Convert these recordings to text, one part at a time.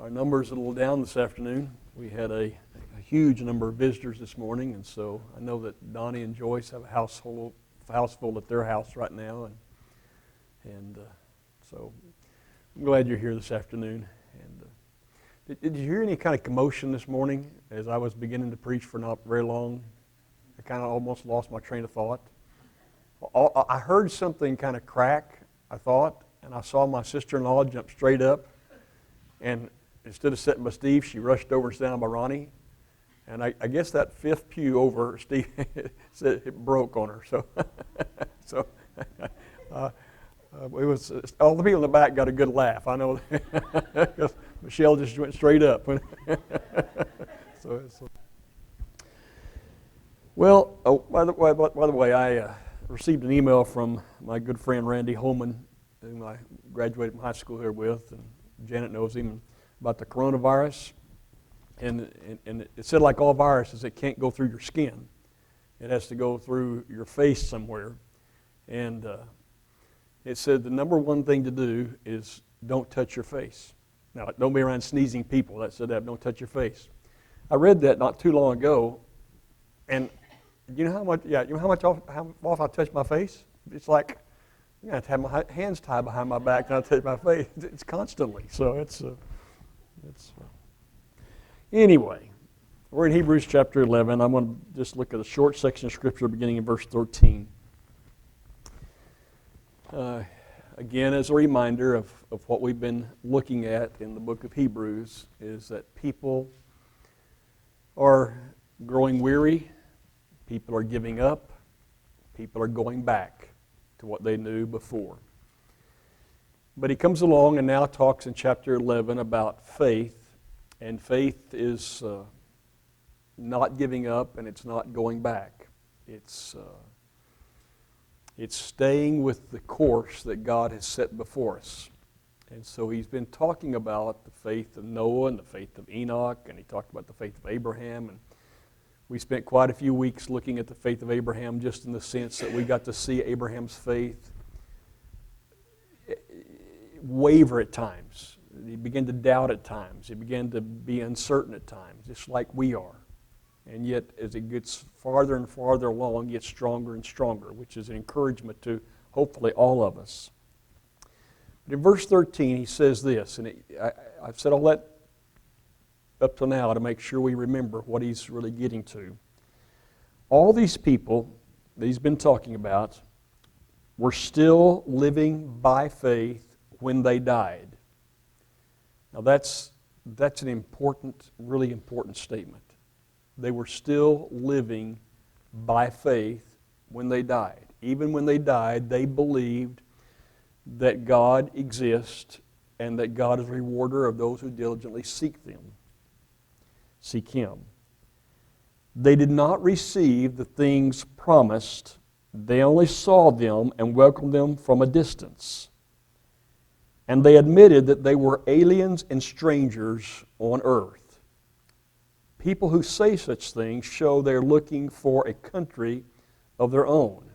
Our number's a little down this afternoon. We had a huge number of visitors this morning, and so I know that Donnie and Joyce have a house full at their house right now, and so I'm glad you're here this afternoon. And did you hear any kind of commotion this morning as I was beginning to preach for not very long? I kind of almost lost my train of thought. I heard something kind of crack, I thought, and I saw my sister-in-law jump straight up, and instead of sitting by Steve, she rushed over and sat down by Ronnie. And I guess that fifth pew over, Steve said it broke on her. So, it was all the people in the back got a good laugh. I know because Michelle just went straight up. Well, by the way, I received an email from my good friend Randy Holman, whom I graduated from high school here with, and Janet knows him, about the coronavirus. And it said, like all viruses, it can't go through your skin. It has to go through your face somewhere. And it said the number one thing to do is don't touch your face. Now, don't be around sneezing people. That said that, don't touch your face. I read that not too long ago, and you know how much off I touch my face? It's like I'm going to have my hands tied behind my back and I touch my face. It's constantly. So it's anyway, we're in Hebrews chapter 11. I'm going to just look at a short section of Scripture beginning in verse 13. Again, as a reminder of what we've been looking at in the book of Hebrews, is that people are growing weary, people are giving up, people are going back to what they knew before. But he comes along and now talks in chapter 11 about faith. And faith is not giving up, and it's not going back. It's staying with the course that God has set before us. And so he's been talking about the faith of Noah and the faith of Enoch, and he talked about the faith of Abraham. And we spent quite a few weeks looking at the faith of Abraham, just in the sense that we got to see Abraham's faith waver at times. He began to doubt at times. He began to be uncertain at times, just like we are. And yet, as it gets farther and farther along, it gets stronger and stronger, which is an encouragement to hopefully all of us. But in verse 13, he says this, and I've said all that up till now to make sure we remember what he's really getting to. All these people that he's been talking about were still living by faith when they died. Now that's an important, really important statement. They were still living by faith when they died. Even when they died, they believed that God exists and that God is a rewarder of those who diligently seek Him. They did not receive the things promised. They only saw them and welcomed them from a distance. And they admitted that they were aliens and strangers on earth. People who say such things show they're looking for a country of their own.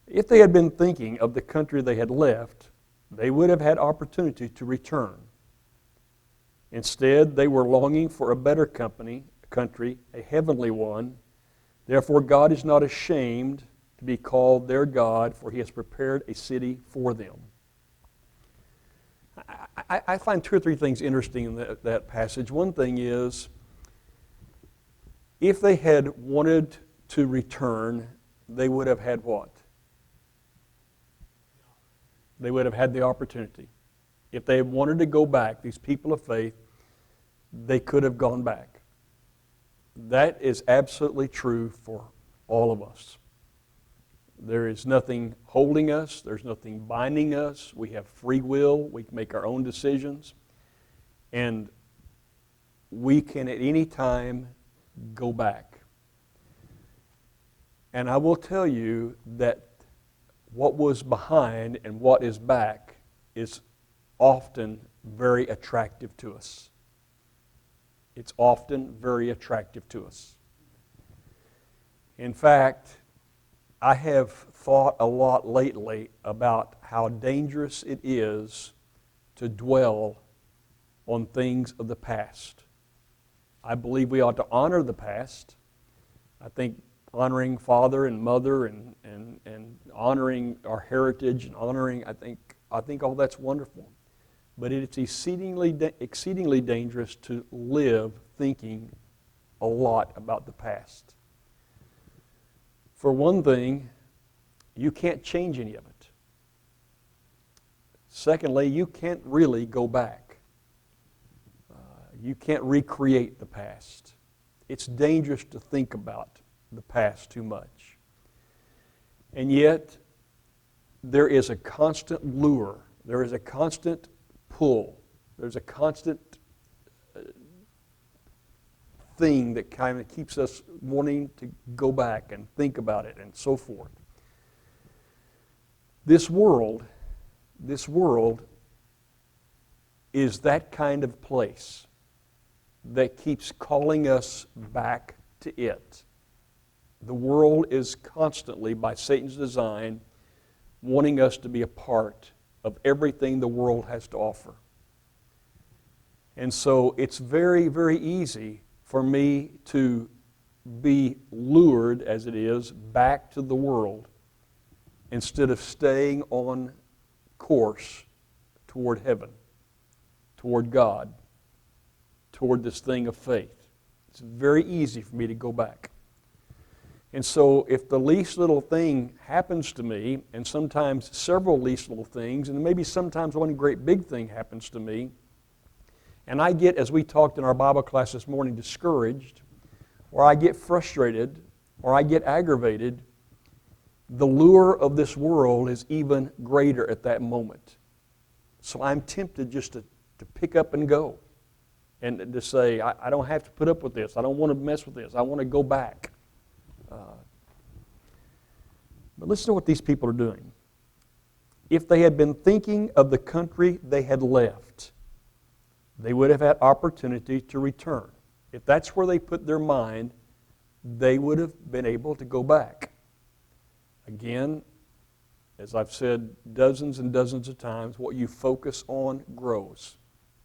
If they had been thinking of the country they had left, they would have had opportunity to return. Instead, they were longing for a better country, a heavenly one. Therefore, God is not ashamed to be called their God, for He has prepared a city for them. I find two or three things interesting in that passage. One thing is, if they had wanted to return, they would have had what? They would have had the opportunity. If they had wanted to go back, these people of faith, they could have gone back. That is absolutely true for all of us. There is nothing holding us. There's nothing binding us. We have free will. We can make our own decisions. And we can at any time go back. And I will tell you that what was behind and what is back is often very attractive to us. It's often very attractive to us. In fact, I have thought a lot lately about how dangerous it is to dwell on things of the past. I believe we ought to honor the past. I think honoring father and mother and honoring our heritage and honoring, I think all that's wonderful. But it's exceedingly dangerous to live thinking a lot about the past. For one thing, you can't change any of it. Secondly, you can't really go back. You can't recreate the past. It's dangerous to think about the past too much. And yet, there is a constant lure. There is a constant pull. There's a constant thing that kind of keeps us wanting to go back and think about it and so forth. This world is that kind of place that keeps calling us back to it. The world is constantly, by Satan's design, wanting us to be a part of everything the world has to offer. And so it's very, very easy for me to be lured, as it is, back to the world instead of staying on course toward heaven, toward God, toward this thing of faith. It's very easy for me to go back. And so if the least little thing happens to me, and sometimes several least little things, and maybe sometimes one great big thing happens to me, and I get, as we talked in our Bible class this morning, discouraged, or I get frustrated, or I get aggravated, the lure of this world is even greater at that moment. So I'm tempted just to pick up and go, and to say, I don't have to put up with this. I don't want to mess with this. I want to go back. But listen to what these people are doing. If they had been thinking of the country they had left, they would have had opportunity to return. If that's where they put their mind, they would have been able to go back. Again, as I've said dozens and dozens of times, what you focus on grows.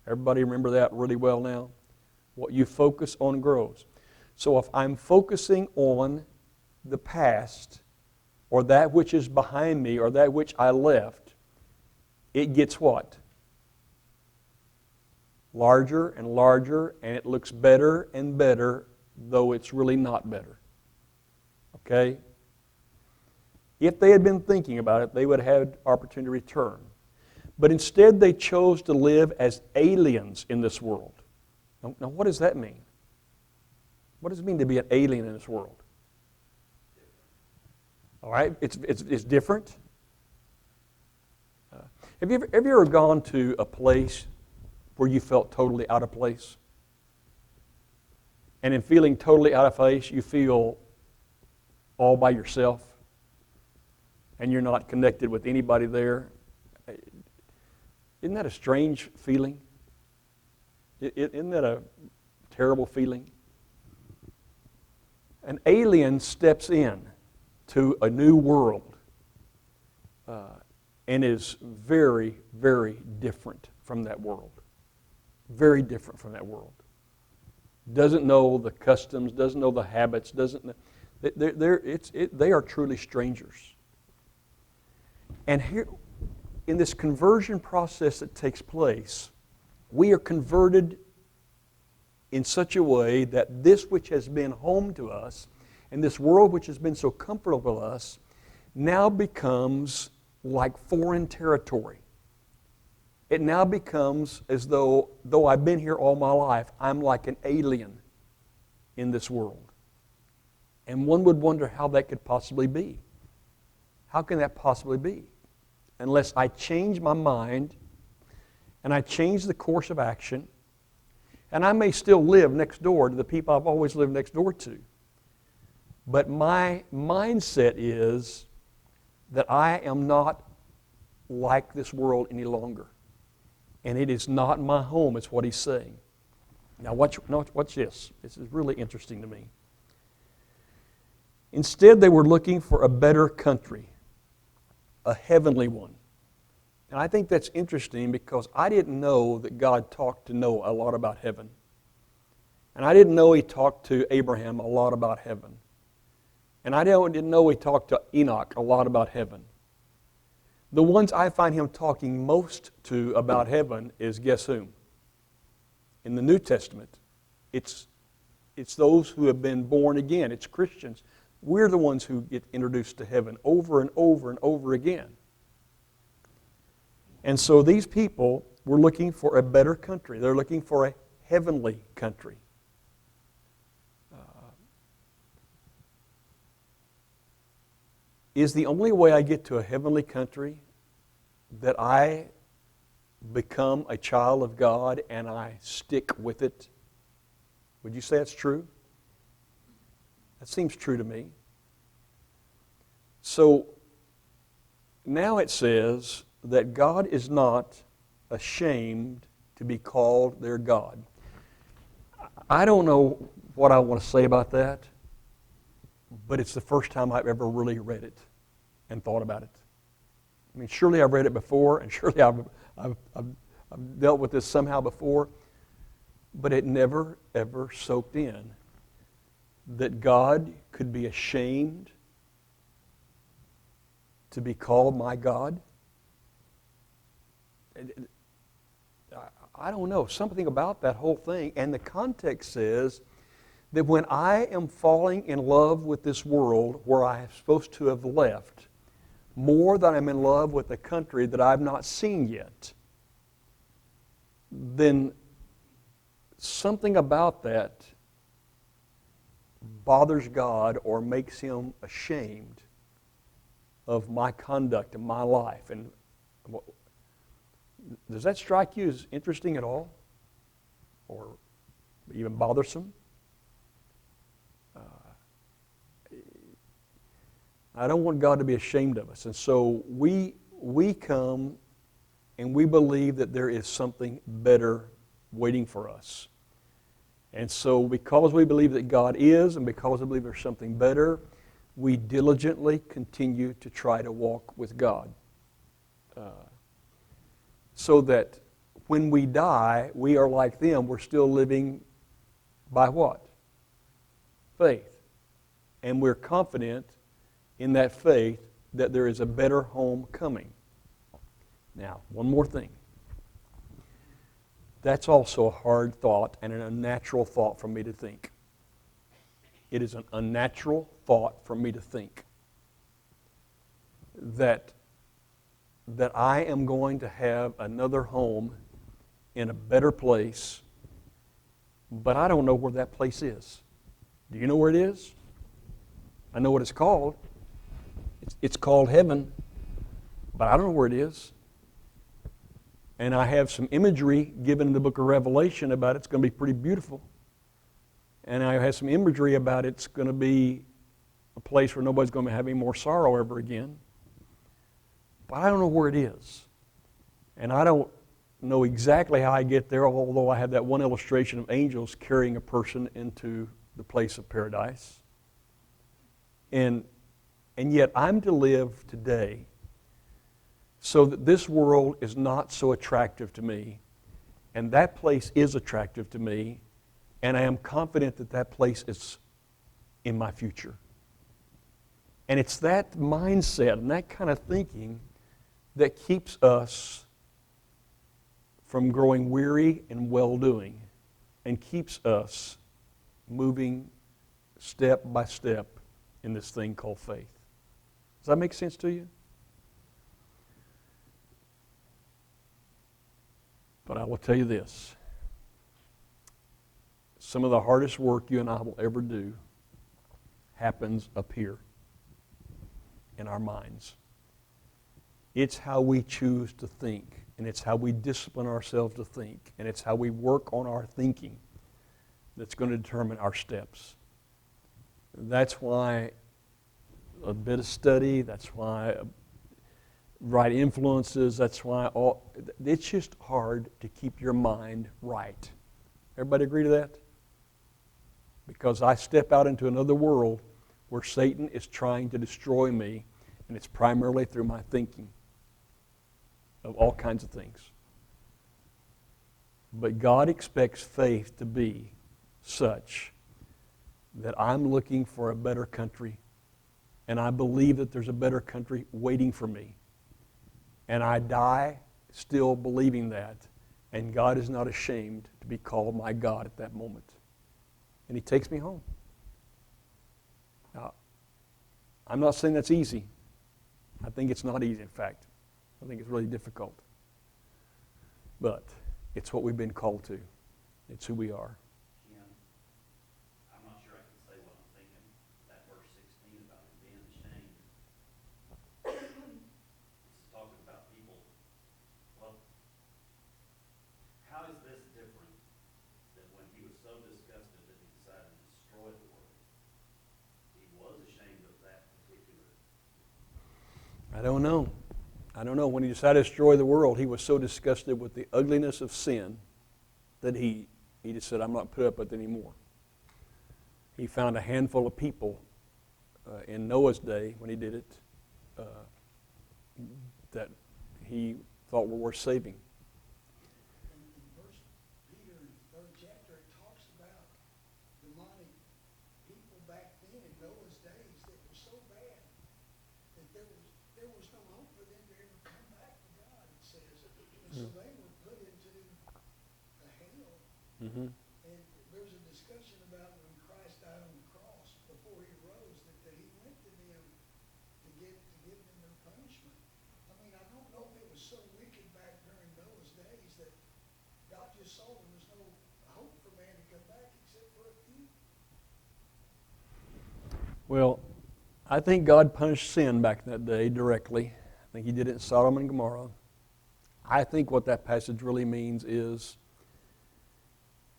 Everybody remember that really well now? What you focus on grows. So if I'm focusing on the past, or that which is behind me, or that which I left, it gets what? Larger and larger, and it looks better and better, though it's really not better. Okay? If they had been thinking about it, they would have had opportunity to return. But instead, they chose to live as aliens in this world. Now what does that mean? What does it mean to be an alien in this world? All right, it's different. Have you ever gone to a place where you felt totally out of place? And in feeling totally out of place, you feel all by yourself, and you're not connected with anybody there. Isn't that a strange feeling? Isn't that a terrible feeling? An alien steps in to a new world and is very, very different from that world. Very different from that world. Doesn't know the customs, doesn't know the habits, doesn't know. They are truly strangers. And here, in this conversion process that takes place, we are converted in such a way that this which has been home to us and this world which has been so comfortable to us now becomes like foreign territory. It now becomes as though I've been here all my life, I'm like an alien in this world. And one would wonder how that could possibly be. How can that possibly be? Unless I change my mind and I change the course of action, and I may still live next door to the people I've always lived next door to. But my mindset is that I am not like this world any longer. And it is not my home, is what he's saying. Now watch this. This is really interesting to me. Instead, they were looking for a better country, a heavenly one. And I think that's interesting because I didn't know that God talked to Noah a lot about heaven. And I didn't know He talked to Abraham a lot about heaven. And I didn't know He talked to Enoch a lot about heaven. The ones I find Him talking most to about heaven is guess whom? In the New Testament, it's those who have been born again. It's Christians. We're the ones who get introduced to heaven over and over and over again. And so these people were looking for a better country. They're looking for a heavenly country. Is the only way I get to a heavenly country that I become a child of God and I stick with it? Would you say that's true? That seems true to me. So now it says that God is not ashamed to be called their God. I don't know what I want to say about that, but it's the first time I've ever really read it and thought about it. I mean, surely I've read it before, and surely I've dealt with this somehow before, but it never, ever soaked in that God could be ashamed to be called my God. I don't know, something about that whole thing. And the context says that when I am falling in love with this world where I am supposed to have left, more than I'm in love with a country that I've not seen yet, then something about that bothers God or makes Him ashamed of my conduct in my life. And does that strike you as interesting at all? Or even bothersome? I don't want God to be ashamed of us. And so we come and we believe that there is something better waiting for us. And so because we believe that God is, and because we believe there's something better, we diligently continue to try to walk with God. So that when we die, we are like them. We're still living by what? Faith. And we're confident in that faith that there is a better home coming. Now, one more thing. That's also a hard thought and an unnatural thought for me to think. It is an unnatural thought for me to think that I am going to have another home in a better place, but I don't know where that place is. Do you know where it is? I know what it's called. It's called heaven, but I don't know where it is. And I have some imagery given in the book of Revelation about it's going to be pretty beautiful. And I have some imagery about it's going to be a place where nobody's going to have any more sorrow ever again. But I don't know where it is. And I don't know exactly how I get there, although I have that one illustration of angels carrying a person into the place of paradise. And yet I'm to live today so that this world is not so attractive to me, and that place is attractive to me, and I am confident that that place is in my future. And it's that mindset and that kind of thinking that keeps us from growing weary in well-doing and keeps us moving step by step in this thing called faith. Does that make sense to you? But I will tell you this. Some of the hardest work you and I will ever do happens up here in our minds. It's how we choose to think, and it's how we discipline ourselves to think, and it's how we work on our thinking that's going to determine our steps. That's why a bit of study, that's why right influences, that's why it's just hard to keep your mind right. Everybody agree to that? Because I step out into another world where Satan is trying to destroy me, and it's primarily through my thinking. of all kinds of things. But God expects faith to be such that I'm looking for a better country, and I believe that there's a better country waiting for me. And I die still believing that, and God is not ashamed to be called my God at that moment. And He takes me home. Now, I'm not saying that's easy. I think it's not easy, in fact. I think it's really difficult. But it's what we've been called to. It's who we are. Ken, I'm not sure I can say what I'm thinking. That verse 16 about him being ashamed. It's talking about people. Well, how is this different than when he was so disgusted that he decided to destroy the world? He was ashamed of that particular. I don't know. I don't know. When he decided to destroy the world, he was so disgusted with the ugliness of sin that he just said, I'm not put up with it anymore. He found a handful of people in Noah's day when he did it that he thought were worth saving. In First Peter, 3rd chapter, it talks about demonic people back then in Noah's days that were so bad that there was no hope for them to ever come back to God, it says. And so they were put into a hell. Mm-hmm. And there's a discussion about when Christ died on the cross before he rose, that he went to them to give them their punishment. I mean, I don't know if it was so wicked back during Noah's days that God just saw there was no hope for man to come back except for a few. Well, I think God punished sin back in that day directly. I think He did it in Sodom and Gomorrah. I think what that passage really means is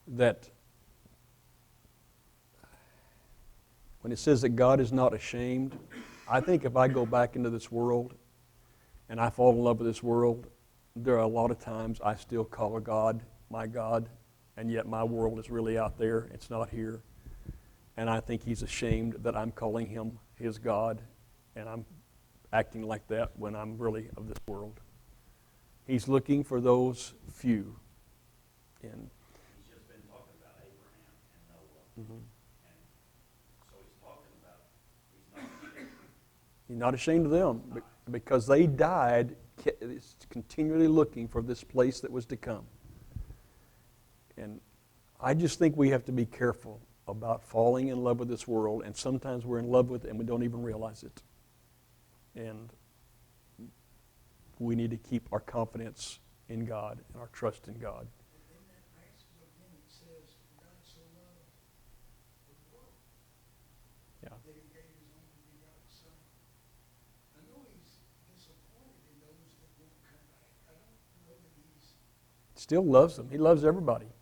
that when it says that God is not ashamed, I think if I go back into this world and I fall in love with this world, there are a lot of times I still call a God my God, and yet my world is really out there. It's not here. And I think He's ashamed that I'm calling Him His God, and I'm acting like that when I'm really of this world. He's looking for those few. And He's just been talking about Abraham and Noah. mm-hmm. And so he's talking about he's not ashamed. He's not ashamed of them because they died continually looking for this place that was to come. And I just think we have to be careful about falling in love with this world, and sometimes we're in love with it and we don't even realize it. And we need to keep our confidence in God and our trust in God. And in that passage again, it says, God so loved the world Yeah. that He gave His only begotten Son. I know He's disappointed in those that won't come back. I don't know that He's... Still loves them. He loves everybody.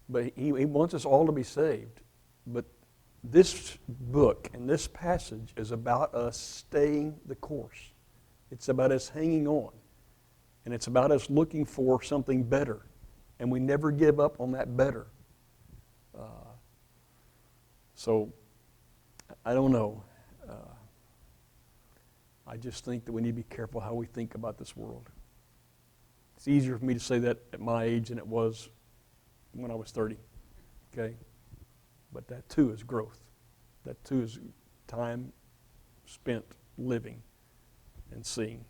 But he wants us all to be saved. But this book and this passage is about us staying the course. It's about us hanging on. And it's about us looking for something better. And we never give up on that better. So, I don't know. I just think that we need to be careful how we think about this world. It's easier for me to say that at my age than it was when I was 30. Okay? But that too is growth. That too is time spent living and seeing.